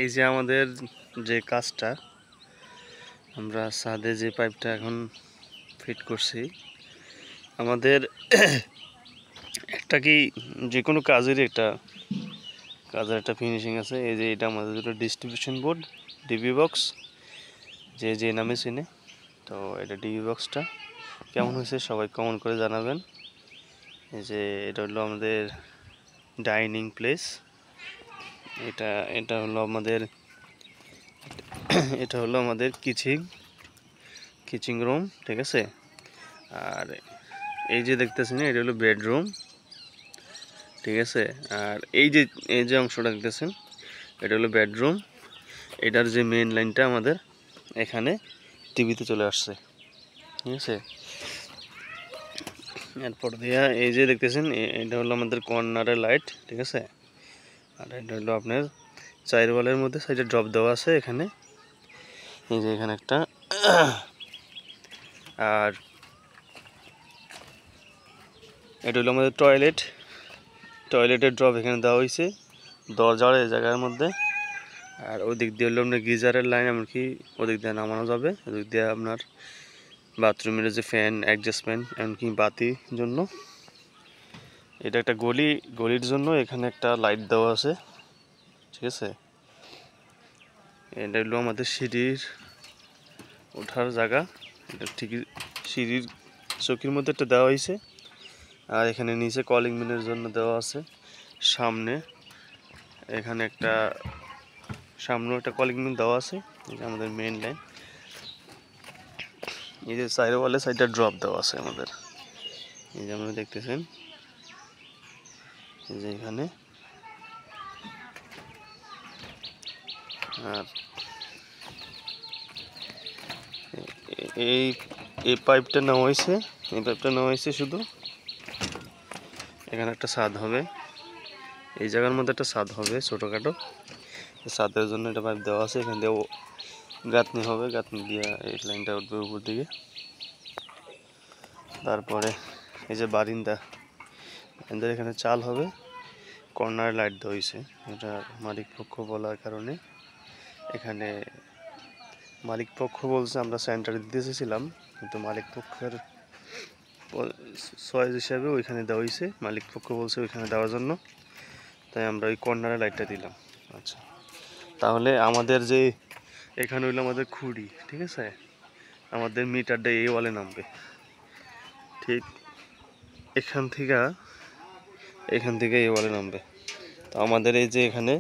এই যে আমাদের যে কাজটা আমরা ছাদে যে পাইপটা এখন ফিট করছি, আমাদের একটা কি যে কোনো কাজের একটা ফিনিশিং আছে। এই যে এটা আমাদের দুটো ডিস্ট্রিবিউশন বোর্ড, ডিবি বক্স, যে নামে চিনে। তো এটা ডিবি বক্সটা কেমন হয়েছে সবাই কমেন্ট করে জানাবেন। এই যে এটা হলো আমাদের ডাইনিং প্লেস, এটা এটা হলো আমাদের এটা হলো আমাদের কিচিং রুম, ঠিক আছে। আর এই যে দেখতেছেন এটা হলো বেডরুম, ঠিক আছে। আর এই যে অংশটা দেখতেছেন এটা হলো বেডরুম। এটার যে মেইন লাইনটা আমাদের এখানে টিভিতে চলে আসছে, ঠিক আছে। এরপর দিয়া এই যে দেখতেছেন এটা হলো আমাদের কর্নারের লাইট, ঠিক আছে। আর এটা হলো আপনার 4 ওয়ালের মধ্যে সাইডে ড্রপ দেওয়া আছে এখানে, এই যে এখানে একটা। আর এটা হলো আমাদের টয়লেটের ড্রপ এখানে দেওয়া হয়েছে দরজার এই জায়গার মধ্যে। আর ওদিক দিয়ে হলো আপনার গিজারের লাইন, এমনকি ওদিক দিয়ে নামানো যাবে। ওদিক দিয়ে আপনার বাথরুমের যে ফ্যান, অ্যাডজাস্টমেন্ট, এমনকি বাতির জন্য। এটা একটা গলির জন্য এখানে একটা লাইট দেওয়া আছে, ঠিক আছে। এটা হলো আমাদের সিঁড়ির ওঠার জায়গা, এটা ঠিকই সিঁড়ির চৌকির মধ্যে একটা দেওয়া হয়েছে। আর এখানে নিচে কলিং বেলের জন্য দেওয়া আছে। এখানে সামনে একটা কলিং বেল দেওয়া আছে। এটা আমাদের মেইন লাইন। এই যে সাইড ওয়ালে সাইডটা ড্রপ দেওয়া আছে আমাদের, এই যে আপনারা দেখতেছেন। এই যে এখানে আর এই পাইপটা নেওয়া হয়েছে শুধু এখানে একটা ছাদ হবে, এই জায়গার মধ্যে একটা ছাদ হবে ছোটোখাটো। ছাদের জন্য এটা পাইপ দেওয়া আছে। এখান দিয়ে গাঁথনি হবে, গাঁথনি দিয়ে এই লাইনটা উঠবে উপর দিকে। তারপরে এই যে বারিন্দার এখানে চাল হবে, কর্নার লাইট দেওয়া হয়েছে। এটা মালিক পক্ষ বলার কারণে এখানে মালিক পক্ষ বলছে আমরা সেন্টারে দিতে চেয়েছিলাম, কিন্তু মালিক পক্ষের চয়েস হিসাবে ওইখানে দেওয়া হয়েছে। মালিক পক্ষ বলছে ওইখানে দেওয়ার জন্য, তাই আমরা ওই কর্নারে লাইটটা দিলাম। আচ্ছা, তাহলে আমাদের যে এখানে হইলো আমাদের খুঁড়ি, ঠিক আছে। আমাদের মিটারটা এই ওয়ালে নামবে, ঠিক এখান থেকে এই ওয়ালে নামবে। তো আমাদের এই যে এখানে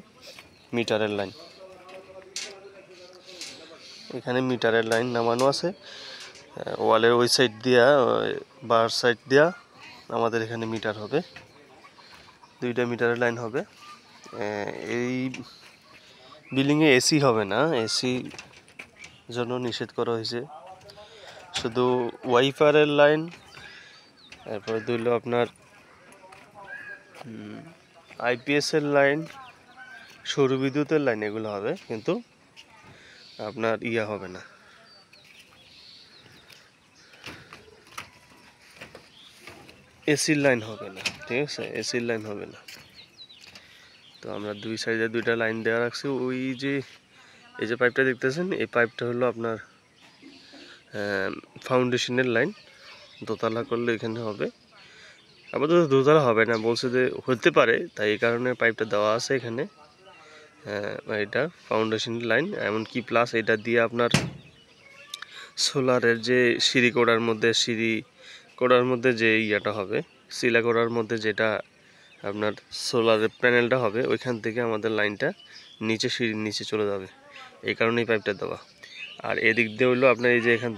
মিটারের লাইন নামানো আছে ওয়ালের ওই সাইড দিয়া, বার সাইড দিয়া আমাদের এখানে মিটার হবে, 2টা মিটারের লাইন হবে। এই বিল্ডিংয়ে এসি হবে না, এসি জন্য নিষেধ করা হয়েছে। শুধু ওয়াইফারের লাইন, তারপরে দিল আপনার আইপিএসের লাইন, সৌর বিদ্যুতের লাইন, এগুলো হবে। কিন্তু আপনার হবে না, এসির লাইন হবে না, ঠিক আছে। এসির লাইন হবে না। তো আমরা দুই সাইডে 2টা লাইন দেওয়া রাখছি। এই যে পাইপটা দেখতেছেন, এই পাইপটা হলো আপনার ফাউন্ডেশনের লাইন। দোতলা করলে এখানে হবে, আপাতত দোতলা হবে না বলছে, যে হতে পারে, তাই এই কারণে পাইপটা দেওয়া আছে এখানে। এটা ফাউন্ডেশনের লাইন, এমনকি প্লাস এটা দিয়ে আপনার সোলারের যে সিঁড়ি কোড়ার মধ্যে যে হবে, সিলা কোড়ার মধ্যে যেটা আপনার সোলারের প্যানেলটা হবে, ওইখান থেকে আমাদের লাইনটা সিঁড়ির নিচে চলে যাবে, এই কারণেই পাইপটা দেওয়া। আর এদিক দিয়ে হইলো আপনার এই যে এখান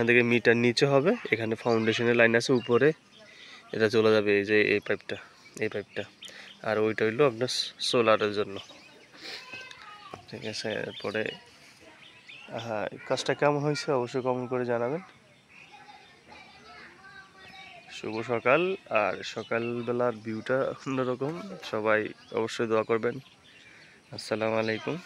থেকে মিটার নিচে হবে, এখানে ফাউন্ডেশনের লাইন আছে উপরে, এটা চলে যাবে এই যে এই পাইপটা। আর ওইটা হইলো আপনার সোলারের জন্য, ঠিক আছে। এরপরে হ্যাঁ, কাজটা কেমন হয়েছে অবশ্যই কমেন্ট করে জানাবেন। শুভ সকাল। আর সকালবেলার ভিউটা অন্যরকম, সবাই অবশ্যই দোয়া করবেন। আসসালামু আলাইকুম।